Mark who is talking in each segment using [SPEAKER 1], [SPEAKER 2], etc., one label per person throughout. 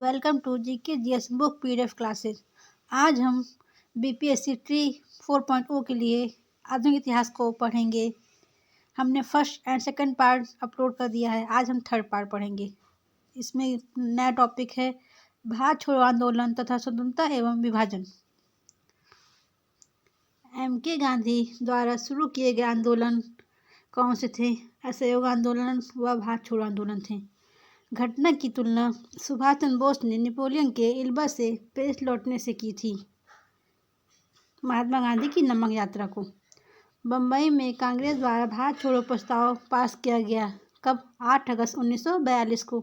[SPEAKER 1] Welcome to GK GS book PDF classes. आज हम BPSC tree 4.0 के लिए आधुनिक इतिहास को पढ़ेंगे। हमने first and second part upload कर दिया है। आज हम थर्ड पार्ट पढ़ेंगे। इसमें नया टॉपिक है भारत छोड़ो आंदोलन तथा स्वतंत्रता एवं विभाजन। एम.के. गांधी द्वारा शुरू किए गए आंदोलन कौन से थे? असहयोग आंदोलन व भारत छोड़ो आंदोलन थे। घटना की तुलना सुभाष चंद्र बोस ने नेपोलियन के इल्बा से पेरिस लौटने से की थी। महात्मा गांधी की नमक यात्रा को बम्बई में कांग्रेस द्वारा भारत छोड़ो प्रस्ताव पास किया गया। कब? 8 अगस्त 1942 को।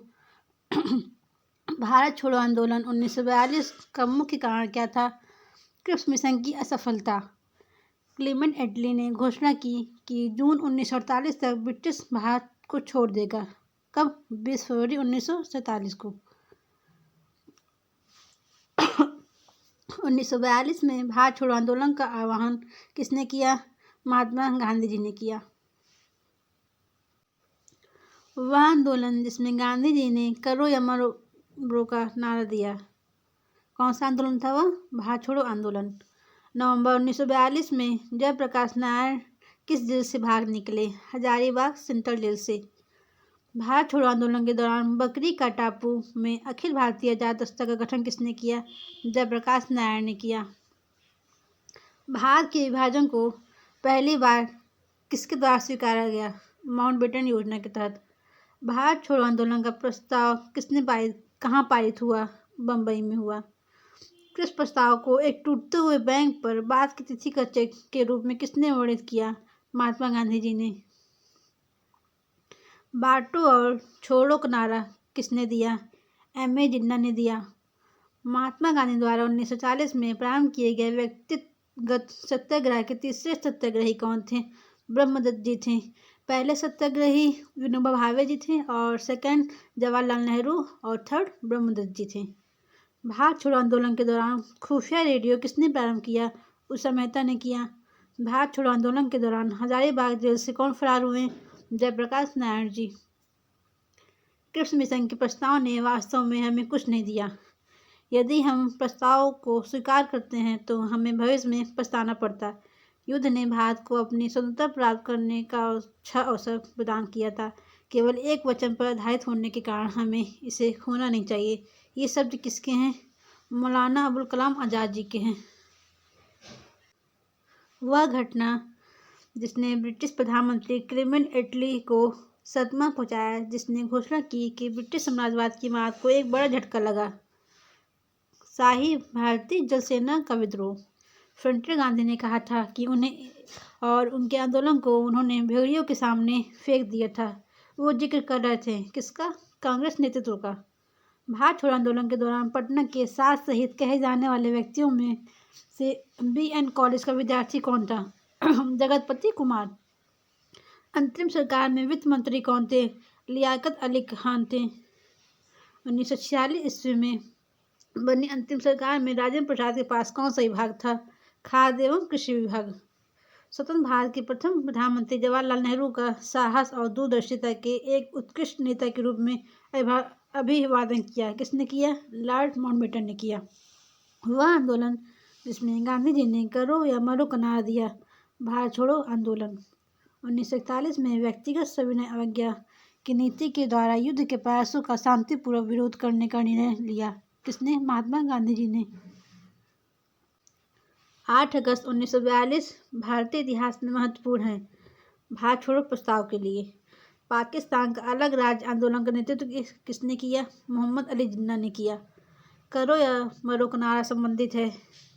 [SPEAKER 1] भारत छोड़ो आंदोलन 1942 का मुख्य कारण क्या था? क्रिप्स मिशन की असफलता। क्लेमेंट एटली ने घोषणा की कि जून 1948 तक ब्रिटिश भारत को छोड़ देगा। कब? 20 फरवरी 1947 को। 1942 में भारत छोड़ो आंदोलन का आह्वान किसने किया? महात्मा गांधी जी ने किया। वह आंदोलन जिसमें गांधी जी ने करो या मरो का नारा दिया। कौन सा आंदोलन था वह? भारत छोड़ो आंदोलन। नवंबर 1942 में जयप्रकाश नारायण किस जेल से भाग निकले? हजारीबाग सेंट्रल जेल से। भारत छोड़ो आंदोलन के दौरान बकरी का टापू में अखिल भारतीय आजाद दस्ता का गठन किसने किया? जयप्रकाश नारायण ने किया। भारत के विभाजन को पहली बार किसके द्वारा स्वीकारा गया? माउंटबेटन योजना के तहत। भारत छोड़ो आंदोलन का प्रस्ताव कहाँ पारित हुआ? बम्बई में हुआ। किस प्रस्ताव को एक टूटते हुए बैंक पर बाद की तिथि का चेक के रूप में किसने वर्णित किया? महात्मा गांधी जी ने। बांटो और छोड़ो का नारा किसने दिया? M.A. जिन्ना ने दिया। महात्मा गांधी द्वारा 1940 में प्रारंभ किए गए व्यक्तिगत सत्याग्रह के तीसरे सत्याग्रही कौन थे? ब्रह्मदत्त जी थे। पहले सत्याग्रही विनोबा भावे जी थे और सेकंड जवाहरलाल नेहरू और थर्ड ब्रह्मदत्त जी थे। भारत छोड़ो आंदोलन के दौरान खुफिया रेडियो किसने प्रारंभ किया? उषा मेहता ने किया। भारत छोड़ो आंदोलन के दौरान हजारीबाग जेल से कौन फरार हुए? जयप्रकाश नारायण जी। क्रिप्स मिशन के प्रस्ताव ने वास्तव में हमें कुछ नहीं दिया। यदि हम प्रस्ताव को स्वीकार करते हैं तो हमें भविष्य में पछताना पड़ता। युद्ध ने भारत को अपनी स्वतंत्रता प्राप्त करने का अच्छा अवसर प्रदान किया था। केवल एक वचन पर आधारित होने के कारण हमें इसे खोना नहीं चाहिए। ये शब्द किसके हैं? मौलाना अबुल कलाम आज़ाद जी के हैं। वह घटना जिसने ब्रिटिश प्रधानमंत्री क्लेमेंट एटली को सदमा पहुंचाया, जिसने घोषणा की कि ब्रिटिश साम्राज्यवाद की इमारत को एक बड़ा झटका लगा। शाही भारतीय जल सेना का विद्रोह। फ्रंटियर गांधी ने कहा था कि उन्हें और उनके आंदोलन को उन्होंने भेड़ियों के सामने फेंक दिया था। वो जिक्र कर रहे थे किसका? कांग्रेस नेतृत्व का। भारत छोड़ो आंदोलन के दौरान पटना के 7 शहीद कहे जाने वाले व्यक्तियों में से B.N. कॉलेज का विद्यार्थी कौन था? जगतपति कुमार। अंतरिम सरकार में वित्त मंत्री कौन थे? लियाकत अली खान थे। 1946 ईस्वी में बनी अंतिम सरकार में राजेंद्र प्रसाद के पास कौन सा विभाग था? खाद्य एवं कृषि विभाग। स्वतंत्र भारत के प्रथम प्रधानमंत्री जवाहरलाल नेहरू का साहस और दूरदर्शिता के एक उत्कृष्ट नेता के रूप में अभिवादन किया किसने किया? लॉर्ड माउंटबेटन ने किया। वह आंदोलन जिसमें गांधी जी ने करो या मरो का नारा दिया। भारत छोड़ो आंदोलन। 1941 में व्यक्तिगत सविनय अवज्ञा की नीति के द्वारा युद्ध के प्रयासों का शांतिपूर्वक विरोध करने का निर्णय लिया। किसने? महात्मा गांधी जी ने। 8 अगस्त 1942 भारतीय इतिहास में महत्वपूर्ण है। भारत छोड़ो प्रस्ताव के लिए पाकिस्तान का अलग राज्य आंदोलन का नेतृत्व किसने किया? मोहम्मद अली जिन्ना ने किया। करो या मरो का नारा संबंधित है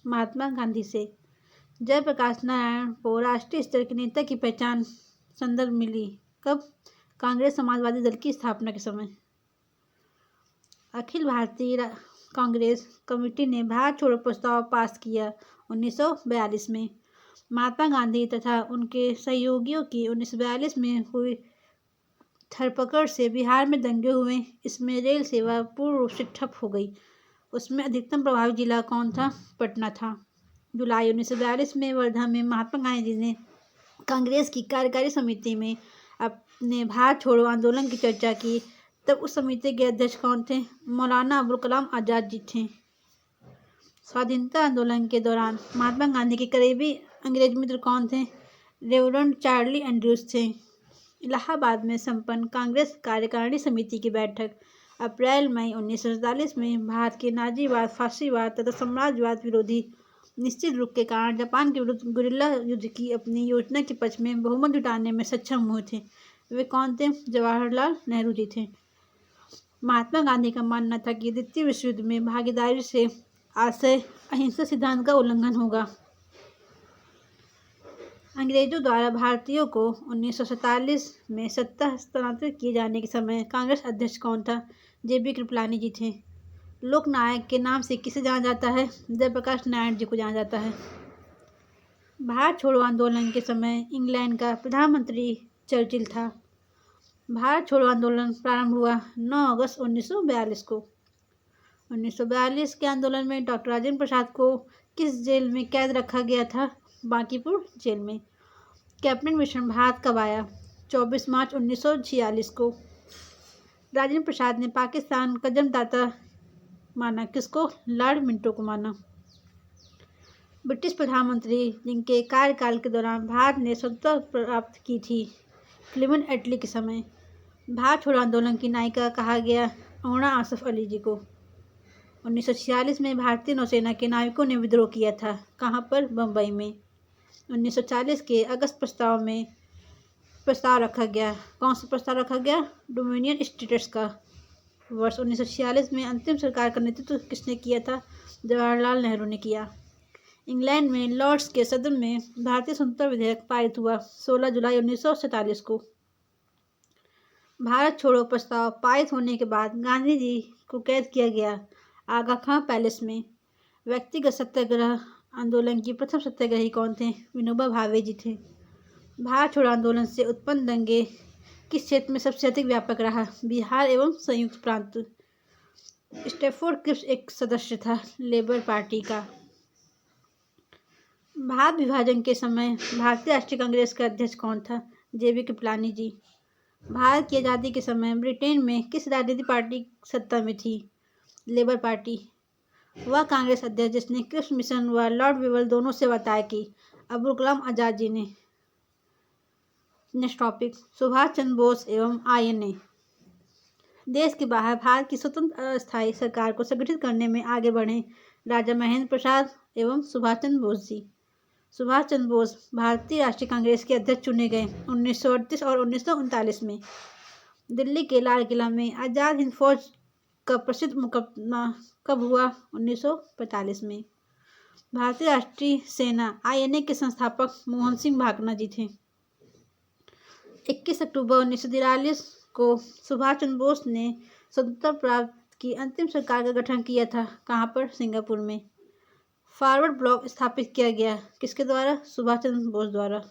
[SPEAKER 1] महात्मा गांधी से। जयप्रकाश नारायण को राष्ट्रीय स्तर के नेता की पहचान संदर्भ मिली। कब? कांग्रेस समाजवादी दल की स्थापना के समय। अखिल भारतीय कांग्रेस कमेटी ने भारत छोड़ो प्रस्ताव पास किया 1942 में। महात्मा गांधी तथा उनके सहयोगियों की 1942 में हुई धरपकड़ से बिहार में दंगे हुए। इसमें रेल सेवा पूर्ण रूप से ठप हो गई। उसमें अधिकतम प्रभावित जिला कौन था? पटना था। जुलाई 1942 में वर्धा में महात्मा गांधी जी ने कांग्रेस की कार्यकारी समिति में अपने भारत छोड़ो आंदोलन की चर्चा की। तब उस समिति के अध्यक्ष कौन थे? मौलाना अबुल कलाम आज़ाद जी थे। स्वाधीनता आंदोलन के दौरान महात्मा गांधी के करीबी अंग्रेज मित्र कौन थे? रेवरेंड चार्ली एंड्रूज थे। इलाहाबाद में संपन्न कांग्रेस कार्यकारिणी समिति की बैठक अप्रैल-मई 1947 में भारत के नाजीवाद, फासीवाद तथा साम्राज्यवाद विरोधी निश्चित रुख के कारण जापान के विरुद्ध गुरिल्ला युद्ध की अपनी योजना के पक्ष में बहुमत जुटाने में सक्षम हुए थे। वे कौन थे? जवाहरलाल नेहरू जी थे। महात्मा गांधी का मानना था कि द्वितीय विश्व युद्ध में भागीदारी से आशय अहिंसा सिद्धांत का उल्लंघन होगा। अंग्रेजों द्वारा भारतीयों को 1947 में सत्ता हस्तांतरित किए जाने के समय कांग्रेस अध्यक्ष कौन था? JB कृपलानी जी थे। लोकनायक के नाम से किसे जाना जाता है? जयप्रकाश नारायण जी को जाना जाता है। भारत छोड़ो आंदोलन के समय इंग्लैंड का प्रधानमंत्री चर्चिल था। भारत छोड़ो आंदोलन प्रारंभ हुआ 9 अगस्त 1942 को। 1942 के आंदोलन में डॉक्टर राजेंद्र प्रसाद को किस जेल में कैद रखा गया था? बांकीपुर जेल में। कैबिनेट मिशन भारत कब आया? 24 मार्च 1946 को। राजेंद्र प्रसाद ने पाकिस्तान का जन्मदाता माना किसको? लॉर्ड मिंटो को माना। ब्रिटिश प्रधानमंत्री जिनके कार्यकाल के दौरान भारत ने स्वतंत्रता प्राप्त की थी, क्लीमेंट एटली के समय। भारत छोड़ो आंदोलन की नायिका कहा गया अरुणा आसफ अली जी को। 1946 में भारतीय नौसेना के नाविकों ने विद्रोह किया था। कहाँ पर? बम्बई में। 1940 के अगस्त प्रस्ताव में प्रस्ताव रखा गया। कौन सा प्रस्ताव रखा गया? डोमिनियन स्टेट्स का। वर्ष 1946 में अंतिम सरकार का नेतृत्व किसने किया था? जवाहरलाल नेहरू ने किया। इंग्लैंड में लॉर्ड्स के सदन में भारतीय स्वतंत्रता विधेयक पारित हुआ 16 जुलाई 1947 को। भारत छोड़ो प्रस्ताव पारित होने के बाद गांधी जी को कैद किया गया आगा खां पैलेस में। व्यक्तिगत सत्याग्रह आंदोलन की प्रथम सत्याग्रही कौन थे? विनोबा भावे जी थे। भारत छोड़ो आंदोलन से उत्पन्न दंगे किस क्षेत्र में सबसे अधिक व्यापक रहा? बिहार एवं संयुक्त प्रांत। स्टैफोर्ड क्रिप्स एक सदस्य था लेबर पार्टी का। भारत विभाजन के समय भारतीय राष्ट्रीय कांग्रेस का अध्यक्ष कौन था? JB कृपलानी जी। भारत की आज़ादी के समय ब्रिटेन में किस राजनीतिक पार्टी सत्ता में थी? Labour party. वह कांग्रेस अध्यक्ष जिसने क्रिप्स मिशन व लॉर्ड वेवल दोनों से वार्ता की? अबुल कलाम आज़ाद जी ने। नेक्स्ट टॉपिक सुभाष चंद्र बोस एवं INA। देश के बाहर भारत की स्वतंत्र अस्थायी सरकार को संगठित करने में आगे बढ़े राजा महेंद्र प्रसाद एवं सुभाष चंद्र बोस जी। सुभाष चंद्र बोस भारतीय राष्ट्रीय कांग्रेस के अध्यक्ष चुने गए 1938 और 1939 में। दिल्ली के लाल किला में आज़ाद हिंद फौज का प्रसिद्ध मुकदमा कब हुआ? 1945 में। भारतीय राष्ट्रीय सेना INA के संस्थापक मोहन सिंह भाकना जी थे। 21 अक्टूबर 1943 को सुभाष चंद्र बोस ने स्वतंत्रता प्राप्त की अंतिम सरकार का गठन किया था। कहाँ पर? सिंगापुर में। फॉरवर्ड ब्लॉक स्थापित किया गया किसके द्वारा? सुभाष चंद्र बोस द्वारा।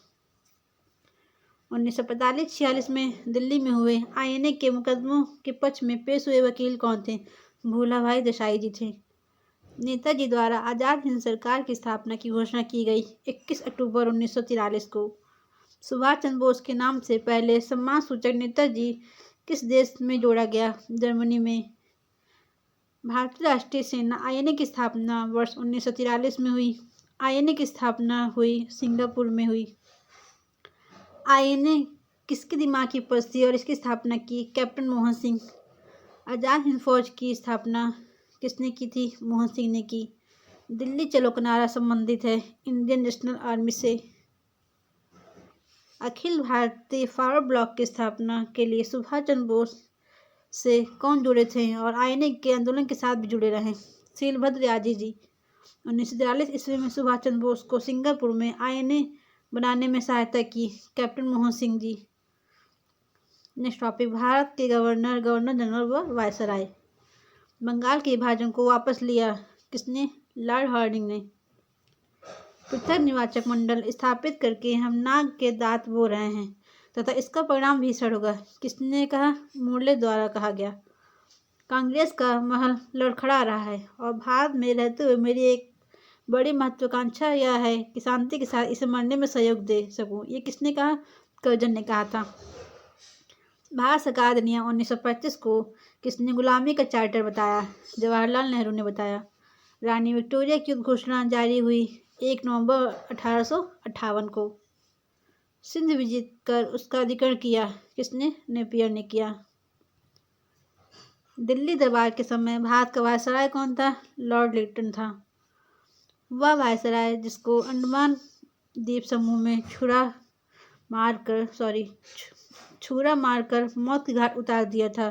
[SPEAKER 1] 1945-46 में दिल्ली में हुए INA के मुकदमों के पक्ष में पेश हुए वकील कौन थे? भूलाभाई देसाई जी थे। नेताजी द्वारा आज़ाद हिंद सरकार की स्थापना की घोषणा की गई 21 अक्टूबर 1943 को। सुभाष चंद्र बोस के नाम से पहले सम्मान सूचक नेताजी किस देश में जोड़ा गया? जर्मनी में। भारतीय राष्ट्रीय सेना INA की स्थापना वर्ष 1943 में हुई। INA की स्थापना हुई सिंगापुर में हुई। INA किसके दिमाग की उपज थी और इसकी स्थापना की? कैप्टन मोहन सिंह। आज़ाद हिंद फौज की स्थापना किसने की थी? मोहन सिंह ने की। दिल्ली चलो किनारा संबंधित है इंडियन नेशनल आर्मी से। अखिल भारतीय फॉरवर्ड ब्लॉक की स्थापना के लिए सुभाष चंद्र बोस से कौन जुड़े थे और INA के आंदोलन के साथ भी जुड़े रहे? शीलभद्र याजी जी। 1943 ईस्वी में सुभाष चंद्र बोस को सिंगापुर में INA बनाने में सहायता की captain Mohan Singh ji. Next topic Bharat के गवर्नर जनरल व वायसराय। बंगाल के विभाजन को वापस लिया किसने? लॉर्ड हार्डिंग ने। पृथक निर्वाचक मंडल स्थापित करके हम नाग के दांत बो रहे हैं तथा इसका परिणाम भीषण होगा किसने कहा? मुरले द्वारा कहा गया। कांग्रेस का महल लड़खड़ा रहा है और भारत में रहते हुए मेरी एक बड़ी महत्वाकांक्षा यह है कि शांति के साथ इसे मरने में सहयोग दे सकूं। ये किसने कहा? कर्जन ने कहा था। भारत सरकार अधिनियम 1935 को किसने गुलामी का चार्टर बताया? जवाहरलाल नेहरू ने बताया। रानी विक्टोरिया की घोषणा जारी हुई 1 नवंबर 1858 को। सिंध विजित कर उसका अधिग्रहण किया किसने? नेपियर ने किया। दिल्ली दरबार के समय भारत का वायसराय कौन था? लॉर्ड लिटन था। वह वायसराय जिसको अंडमान द्वीप समूह में छुरा मारकर मौत के घाट उतार दिया था,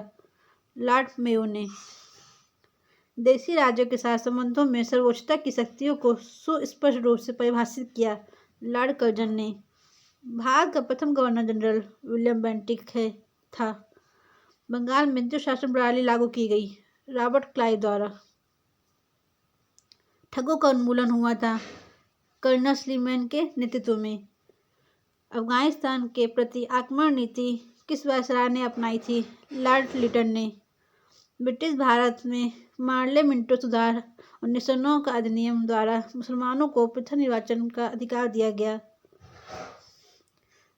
[SPEAKER 1] लॉर्ड मेयो ने। देशी राज्यों के साथ संबंधों में सर्वोच्चता की शक्तियों को सुस्पष्ट रूप से परिभाषित किया, लॉर्ड कर्जन ने। भारत का प्रथम गवर्नर जनरल विलियम बेंटिक था। बंगाल में जो शासन प्रणाली लागू की गई, रॉबर्ट क्लाइव द्वारा। ठगों का उन्मूलन हुआ था कर्नल स्लीमैन के नेतृत्व में। अफगानिस्तान के प्रति आक्रमण नीति किस वायसराय ने अपनाई थी? लॉर्ड लिटन ने। ब्रिटिश भारत में मार्ले मिंटो सुधार 1909 का अधिनियम द्वारा मुसलमानों को पृथक निर्वाचन का अधिकार दिया गया।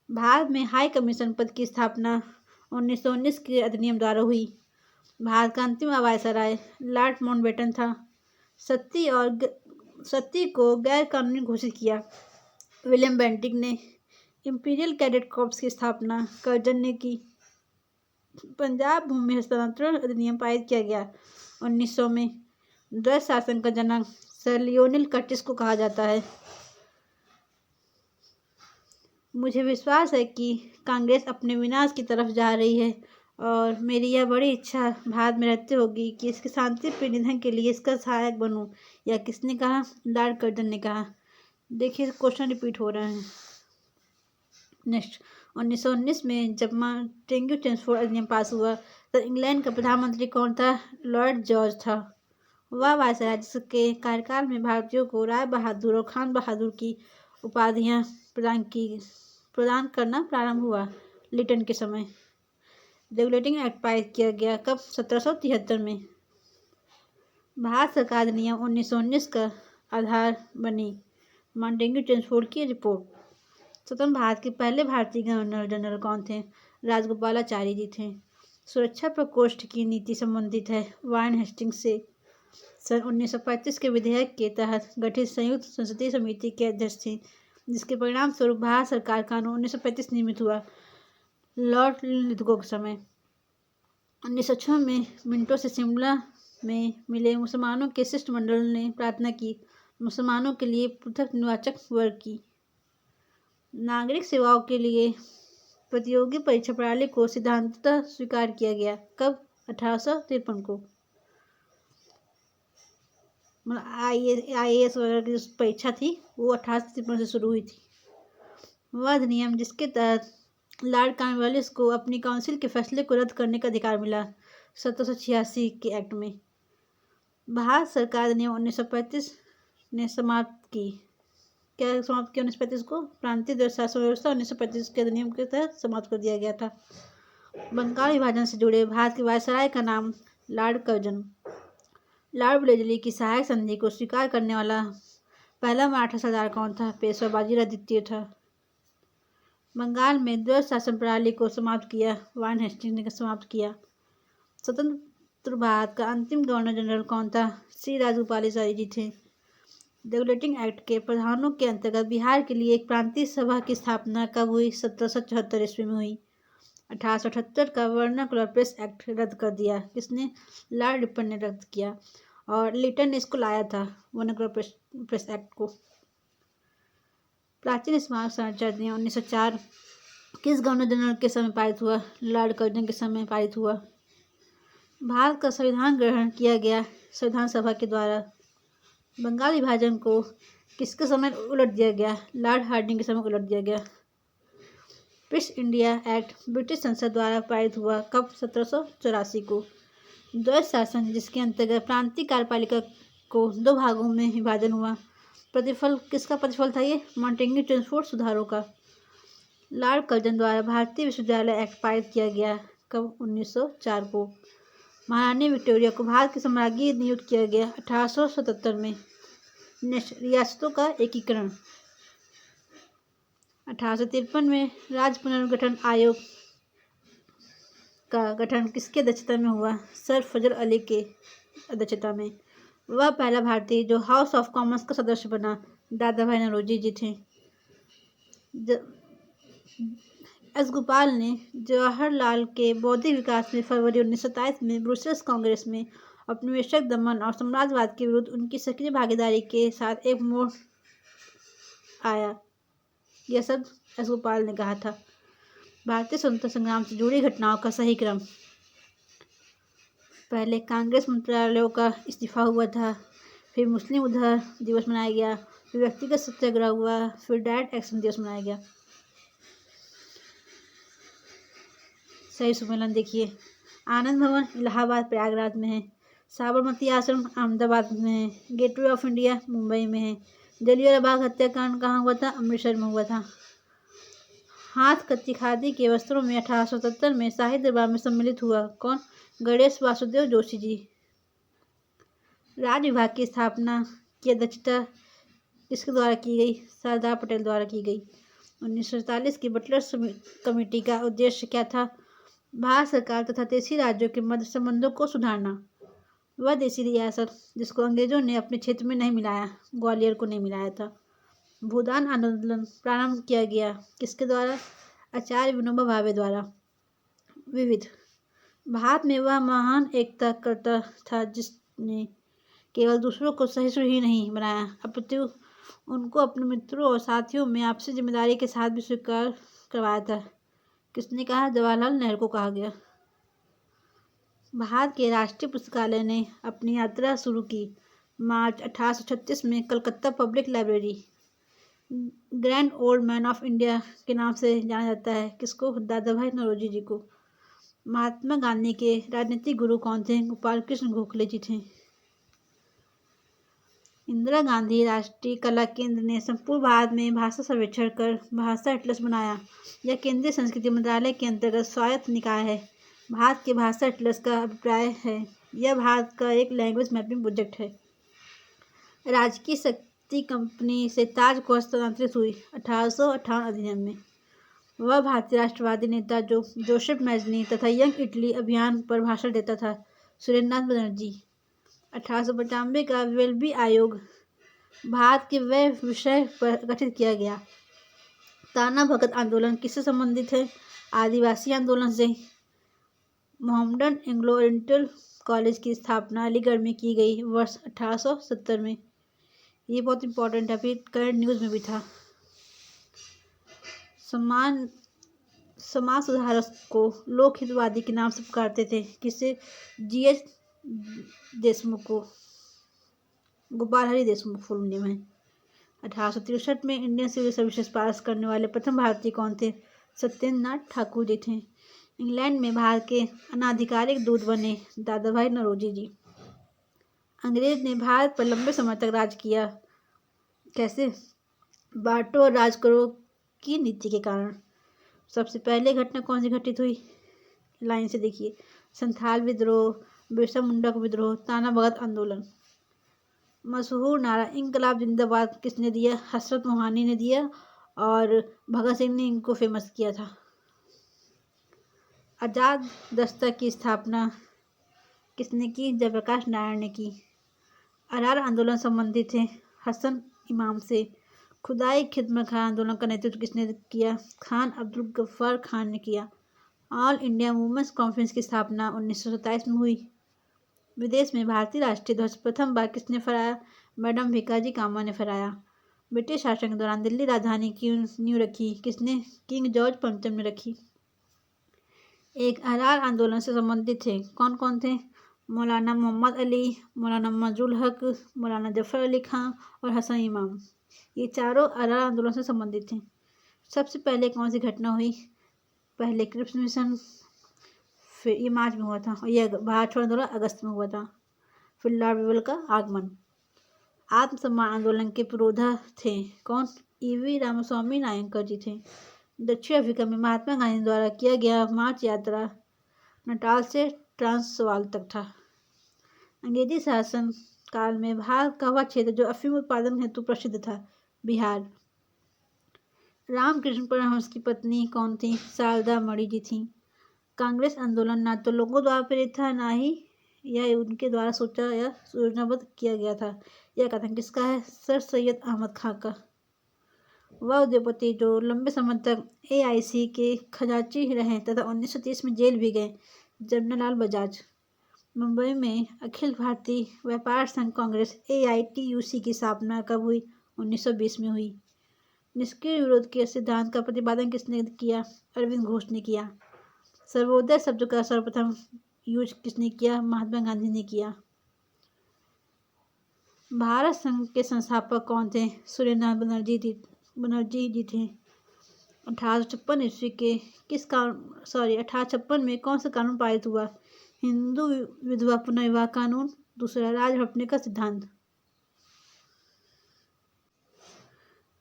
[SPEAKER 1] भारत में हाई कमीशन पद की स्थापना 1919 के अधिनियम द्वारा हुई। भारत का अंतिम वायसराय लॉर्ड माउंटबेटन था। सत्ती को गैर कानूनी घोषित किया, विलियम बेंटिक ने। इंपीरियल कैडेट कॉर्प्स की स्थापना कर्जन ने की। पंजाब भूमि हस्तांतरण अधिनियम पारित किया गया 1900 में। डच शासन का जनक सर लियोनेल कर्टिस को कहा जाता है। मुझे विश्वास है कि कांग्रेस अपने विनाश की तरफ जा रही है और मेरी यह बड़ी इच्छा भारत में रहते होगी कि इसके शांतिप्रिय निधन के लिए इसका सहायक बनूं। यह किसने कहा? लॉर्ड कर्जन ने कहा। देखिए क्वेश्चन रिपीट हो रहे हैं। नेक्स्ट, 1919 में जब मॉन्टेग्यू चेम्सफोर्ड अधिनियम पास हुआ तब इंग्लैंड का प्रधानमंत्री कौन था? लॉर्ड जॉर्ज था। वह वायसराय जिसके कार्यकाल में भारतीयों को राय बहादुर और खान बहादुर की उपाधियां प्रदान करना प्रारंभ हुआ, लिटन के समय। रेगुलेटिंग एक्ट पारित किया गया कब? 1773 में। भारत सरकार अधिनियम 1919 का आधार बनी मॉन्टेग्यू चेम्सफोर्ड की रिपोर्ट। स्वतंत्र भारत के पहले भारतीय गवर्नर जनरल कौन थे? राजगोपालाचारी जी थे। सुरक्षा प्रकोष्ठ की नीति संबंधित है वारेन हेस्टिंग्स से। सन 1935 के विधेयक के तहत गठित संयुक्त संसदीय समिति के अध्यक्ष थे, जिसके परिणाम स्वरूप भारत सरकार कानून 1935 निर्मित हुआ, लॉर्ड लिथगो के समय। 1906 में मिंटो से शिमला में मिले मुसलमानों के शिष्टमंडल ने प्रार्थना की मुसलमानों के लिए पृथक निर्वाचक वर्ग की। नागरिक सेवाओं के लिए प्रतियोगी परीक्षा प्रणाली को सिद्धांततः स्वीकार किया गया कब? 1853 को। IAS वगैरह की जो परीक्षा थी वो 1853 से शुरू हुई थी। वह अधिनियम जिसके तहत लॉर्ड कॉर्नवालिस को अपनी काउंसिल के फैसले को रद्द करने का अधिकार मिला 1786 के एक्ट में। भारत सरकार अधिनियम 1935 ने समाप्त की। क्या समाप्त किया 1935 को? प्रांतीय शासन व्यवस्था 1935 के अधिनियम के तहत समाप्त कर दिया गया था। बंगाल विभाजन से जुड़े भारत के वायसराय का नाम लॉर्ड कर्जन। लॉर्ड ब्लेजली की सहायक संधि को स्वीकार करने वाला पहला मराठा सरदार कौन था? पेशवा बाजीराव द्वितीय था। बंगाल में द्वैध शासन प्रणाली को समाप्त किया वारेन हेस्टिंग्स ने समाप्त किया। स्वतंत्र भारत का अंतिम गवर्नर जनरल कौन था? श्री राजगोपालाचारी जी थे। रेगुलेटिंग एक्ट के प्रावधानों के अंतर्गत बिहार के लिए एक प्रांतीय सभा की स्थापना कब हुई? 1774 ईस्वी में हुई। 1878 का वर्नाकुलर प्रेस एक्ट रद्द कर दिया किसने? लॉर्ड रिपन ने रद्द किया और लिटन ने इसको लाया था वर्नाकुलर प्रेस एक्ट को। प्राचीन स्मारक संरचना अधिनियम 1904 किस गवर्नर जनरल के समय पारित हुआ? लॉर्ड कर्जन के समय पारित हुआ। भारत का संविधान ग्रहण किया गया संविधान सभा के द्वारा। बंगाल विभाजन को किसके समय उलट दिया गया? लॉर्ड हार्डिंग के समय उलट दिया गया। ईस्ट इंडिया एक्ट ब्रिटिश संसद द्वारा पारित हुआ कब? 1784 को। द्वैध शासन जिसके अंतर्गत प्रांतीय कार्यपालिका को 2 भागों में विभाजन हुआ, प्रतिफल किसका प्रतिफल था? ये मॉन्टेग्यू चेम्सफोर्ड सुधारों का। लॉर्ड कर्जन द्वारा भारतीय विश्वविद्यालय एक्ट पारित किया गया कब? 1904 को। महारानी विक्टोरिया को भारत की सम्राज्ञी नियुक्त किया गया 1877 में। रियासतों का एकीकरण 1853 में। राज्य पुनर्गठन आयोग का गठन किसकी अध्यक्षता में हुआ? सर फजल अली के अध्यक्षता में। वह पहला भारतीय जो हाउस ऑफ कॉमन्स का सदस्य बना दादा भाई नौरोजी जी थे। एस गोपाल ने जवाहरलाल के बौद्धिक विकास में फरवरी 1927 में ब्रुसेल्स कांग्रेस में औपनिवेशिक दमन और साम्राज्यवाद के विरुद्ध उनकी सक्रिय भागीदारी के साथ एक मोड़ आया। यह सब एस गोपाल ने कहा था। भारतीय स्वतंत्रता संग्राम से जुड़ी घटनाओं का सही क्रम। पहले कांग्रेस मंत्रालयों का इस्तीफा हुआ था, फिर मुस्लिम उद्धार दिवस मनाया गया, फिर व्यक्तिगत सत्याग्रह हुआ, फिर डायरेक्ट एक्शन दिवस मनाया गया। सही सम्मेलन देखिए। आनंद भवन इलाहाबाद प्रयागराज में है। साबरमती आश्रम अहमदाबाद में है। गेटवे ऑफ इंडिया मुंबई में है। जलियांवाला बाग हत्याकांड कहाँ हुआ था? अमृतसर में हुआ था। हाथ कत्ती खादी के वस्त्रों में 1877 में शाही दरबार में सम्मिलित हुआ कौन? गणेश वासुदेव जोशी जी। राज्य विभाग की स्थापना की अध्यक्षता किसके द्वारा की गई? सरदार पटेल द्वारा की गई। 1947 की बटलर कमेटी का उद्देश्य क्या था? भारत सरकार तथा देशी राज्यों के मध्य संबंधों को सुधारना। वह देशी रियासत जिसको अंग्रेजों ने अपने क्षेत्र में नहीं मिलाया, ग्वालियर को नहीं मिलाया था। भूदान आंदोलन प्रारंभ किया गया किसके द्वारा? आचार्य विनोबा भावे द्वारा। विविध भारत में वह महान एकता करता था जिसने केवल दूसरों को सहिष्णु ही नहीं बनाया अपितु उनको अपने मित्रों और साथियों में आपसी जिम्मेदारी के साथ भी स्वीकार करवाया था। किसने कहा? जवाहरलाल नेहरू को कहा गया। भारत के राष्ट्रीय पुस्तकालय ने अपनी यात्रा शुरू की मार्च 1836 में Calcutta public library. Grand old man of India के नाम से जाना जाता है किसको? दादा भाई नौरोजी जी को। महात्मा गांधी के राजनीतिक गुरु कौन थे? गोपाल कृष्ण गोखले जी थे। इंदिरा गांधी राष्ट्रीय कला केंद्र ने संपूर्ण भारत में भाषा सर्वेक्षण कर भाषा एटलस बनाया। यह केंद्रीय संस्कृति मंत्रालय के अंतर्गत स्वायत्त निकाय है। भारत के भाषा एटलस का अभिप्राय है यह भारत का एक लैंग्वेज मैपिंग प्रोजेक्ट है। राजकीय शक्ति कंपनी से ताज को हस्तांतरित हुई 1858 अधिनियम में। वह भारतीय राष्ट्रवादी नेता जो जोसेफ मैजनी तथा यंग इटली अभियान पर भाषण देता था सुरेंद्रनाथ बनर्जी। 1895 का वेल्बी आयोग भारत के वह विषय पर गठित किया गया। ताना भगत आंदोलन किससे संबंधित है? आदिवासी आंदोलन से। मोहम्मडन एंग्लो ओरिएंटल कॉलेज की स्थापना अलीगढ़ में की गई वर्ष 1870 में। ये बहुत इंपॉर्टेंट है, अभी करंट न्यूज़ में भी था। समाज सुधारक को लोक हितवादी के नाम से पुकारते थे किसे? G.H. देशमुख को। गोपाल हरि देशमुख फुल नेम है। 1863 में इंडियन सिविल सर्विसेज पास करने वाले प्रथम भारतीय कौन थे? सत्येंद्र नाथ ठाकुर जी थे। इंग्लैंड में भारत के अनाधिकारिक दूत बने दादा भाई नौरोजी जी। अंग्रेज ने भारत पर लंबे समय तक राज किया कैसे? बांटो और राज करो की नीति के कारण। सबसे पहले घटना कौन सी घटित हुई? लाइन से देखिए। संथाल विद्रोह, बिरसा मुंडा का विद्रोह, ताना भगत आंदोलन। मशहूर नारा इंकलाब जिंदाबाद किसने दिया? हसरत मोहानी ने दिया और भगत सिंह ने इनको फेमस किया था। आजाद दस्ता की स्थापना किसने की? जयप्रकाश नारायण ने की। अरार आंदोलन संबंधित थे हसन इमाम से। खुदाई खिदमत खान आंदोलन का नेतृत्व किसने किया? खान अब्दुल गफ्फार खान ने किया। ऑल इंडिया वुमेन्स कॉन्फ्रेंस की स्थापना 1927 में हुई। विदेश में भारतीय राष्ट्रीय ध्वज प्रथम बार किसने फहराया? मैडम भिकाजी कामा ने फहराया। ब्रिटिश शासन के दौरान दिल्ली राजधानी की नींव रखी किसने? किंग जॉर्ज पंचम ने रखी। एक अरार आंदोलन से संबंधित थे कौन कौन थे? मौलाना मोहम्मद अली, मौलाना मजरुल हक, मौलाना जफर अली खां और हसन इमाम। ये चारों अरार आंदोलन से संबंधित थे। सबसे पहले कौन सी घटना हुई? पहले क्रिप्स मिशन, फिर ये मार्च में हुआ था और यह भारत छोड़ो आंदोलन अगस्त में हुआ था। फिर लॉर्ड विवेल का आगमन। आत्मसम्मान आंदोलन के पुरोधा थे कौन? ईवी रामास्वामी नायकर जी थे। दक्षिण अफ्रीका में महात्मा गांधी द्वारा किया गया मार्च यात्रा नटाल से ट्रांसवाल तक था। अंग्रेजी शासन काल में भारत का वह क्षेत्र जो अफीम उत्पादन हेतु प्रसिद्ध था बिहार। रामकृष्ण परमहंस की पत्नी कौन थी? शारदा मणि जी थी। कांग्रेस आंदोलन ना तो लोगों द्वारा प्रेरित था, ना ही यह उनके द्वारा सोचा या योजनाबद्ध किया गया था। यह कथन किसका है? सर सैयद अहमद खां का। वह उद्योगपति जो लंबे समय तक AIC के खजांची रहे तथा 1930 में जेल भी गए, जमनालाल बजाज। मुंबई में अखिल भारतीय व्यापार संघ कांग्रेस AITUC की स्थापना कब हुई? 1920 में हुई। निष्क्रिय विरोध के सिद्धांत का प्रतिपादन किसने किया? अरविंद घोष ने किया। सर्वोदय शब्द का सर्वप्रथम यूज किसने किया? महात्मा गांधी ने किया। भारत संघ के संस्थापक कौन थे? सूर्यनारायण बनर्जी जी थे। 1856 ईस्वी के 1856 में कौन सा कानून पारित हुआ? हिंदू विधवा पुनर्विवाह कानून। दूसरा, राज हड़पने का सिद्धांत।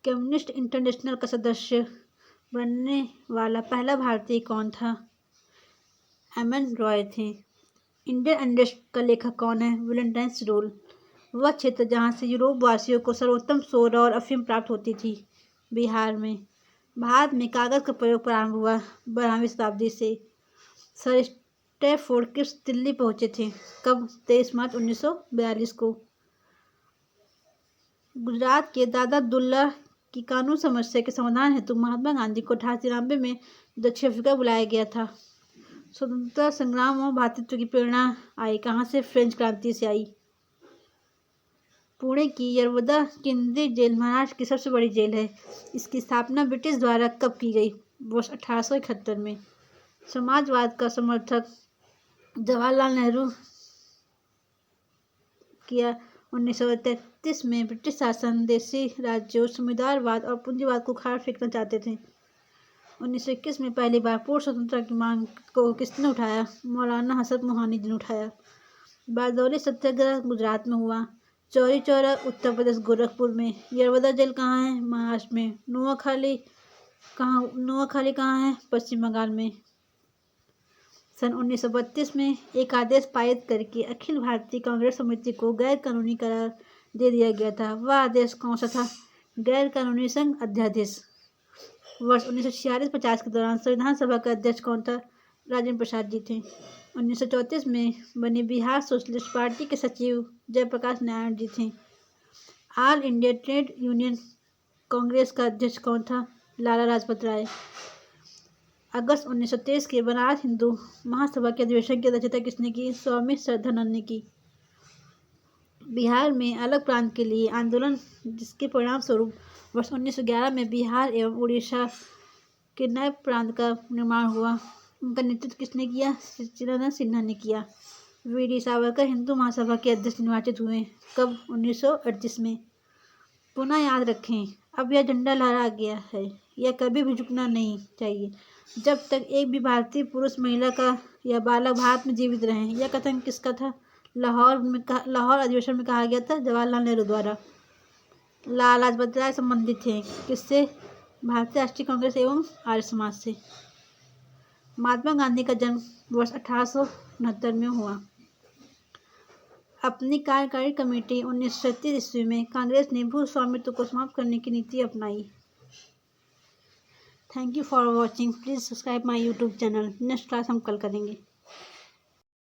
[SPEAKER 1] कम्युनिस्ट इंटरनेशनल का सदस्य बनने वाला पहला भारतीय कौन था? MN रॉय थे। इंडियन अनरेस्ट का लेखक कौन है? Valentine Roll. वह क्षेत्र जहाँ से यूरोप वासियों को सर्वोत्तम सोडा और अफीम प्राप्त होती थी, बिहार में। भारत में कागज का प्रयोग प्रारंभ हुआ 12वीं शताब्दी से। सर स्टैफोर्ड क्रिप्स दिल्ली पहुंचे थे। कब? 23 मार्च 1942 को। गुजरात के दादा दुल्ला की कानून समस्या के समाधान हेतु महात्मा गांधी को 1893 में दक्षिण अफ्रीका बुलाया गया था। स्वतंत्रता संग्राम और भ्रातृत्व की प्रेरणा आई कहाँ से? फ्रेंच क्रांति से आई। पुणे की यरवदा केंद्रीय जेल महाराष्ट्र की सबसे बड़ी जेल है। इसकी स्थापना ब्रिटिश द्वारा कब की गई? वर्ष 1871 में। समाजवाद का समर्थक जवाहरलाल नेहरू किया। 1933 में ब्रिटिश शासन देशी राज्यों, जमींदारवाद और पूंजीवाद को उखाड़ फेंकना चाहते थे। 1921 में पहली बार पूर्ण स्वतंत्रता की मांग को किसने उठाया? मौलाना हसरत मोहानी जी ने उठाया। बारदौली सत्याग्रह गुजरात में हुआ। चौरी चौरा उत्तर प्रदेश गोरखपुर में। यरवदा जेल कहाँ है? महाराष्ट्र में। नोआखाली कहाँ है? पश्चिम बंगाल में। सन 1932 में एक आदेश पारित करके अखिल भारतीय कांग्रेस समिति को गैर कानूनी करार दे दिया गया था। वह आदेश कौन सा था? गैर कानूनी संघ अध्यादेश। वर्ष 1946-50 के दौरान संविधान सभा का अध्यक्ष कौन था? राजेंद्र प्रसाद जी थे। 1934 में बनी बिहार सोशलिस्ट पार्टी के सचिव जयप्रकाश नारायण जी थे। All India trade union Congress का अध्यक्ष कौन था? लाला लाजपत राय। अगस्त 1923 के बनारस हिंदू महासभा के अधिवेशन की अध्यक्षता किसने की? स्वामी श्रद्धानंद ने की। बिहार में अलग प्रांत के लिए आंदोलन, जिसके परिणाम स्वरूप वर्ष 1911 में बिहार एवं उड़ीसा के नए प्रांत का निर्माण हुआ, उनका नेतृत्व किसने किया? सच्चिदानंद सिन्हा ने किया। VD सावरकर हिंदू महासभा के अध्यक्ष निर्वाचित हुए। कब? 1938 में। पुनः याद रखें, अब यह झंडा लहरा गया है, यह कभी भी झुकना नहीं चाहिए जब तक एक भी भारतीय पुरुष, महिला का या बालक भारत में जीवित रहे। यह कथन किसका था? लाहौर अधिवेशन में कहा गया था जवाहरलाल नेहरू द्वारा। लाला लाजपत राय संबंधित थे किससे? भारतीय राष्ट्रीय कांग्रेस एवं आर्य समाज से। महात्मा गांधी का जन्म वर्ष 1869 में हुआ। अपनी कार्यकारी कमेटी 1936 ईस्वी में कांग्रेस ने भू स्वामित्व को समाप्त करने की नीति अपनाई। Thank you for watching. Please subscribe my YouTube channel. Next class हम कल करेंगे।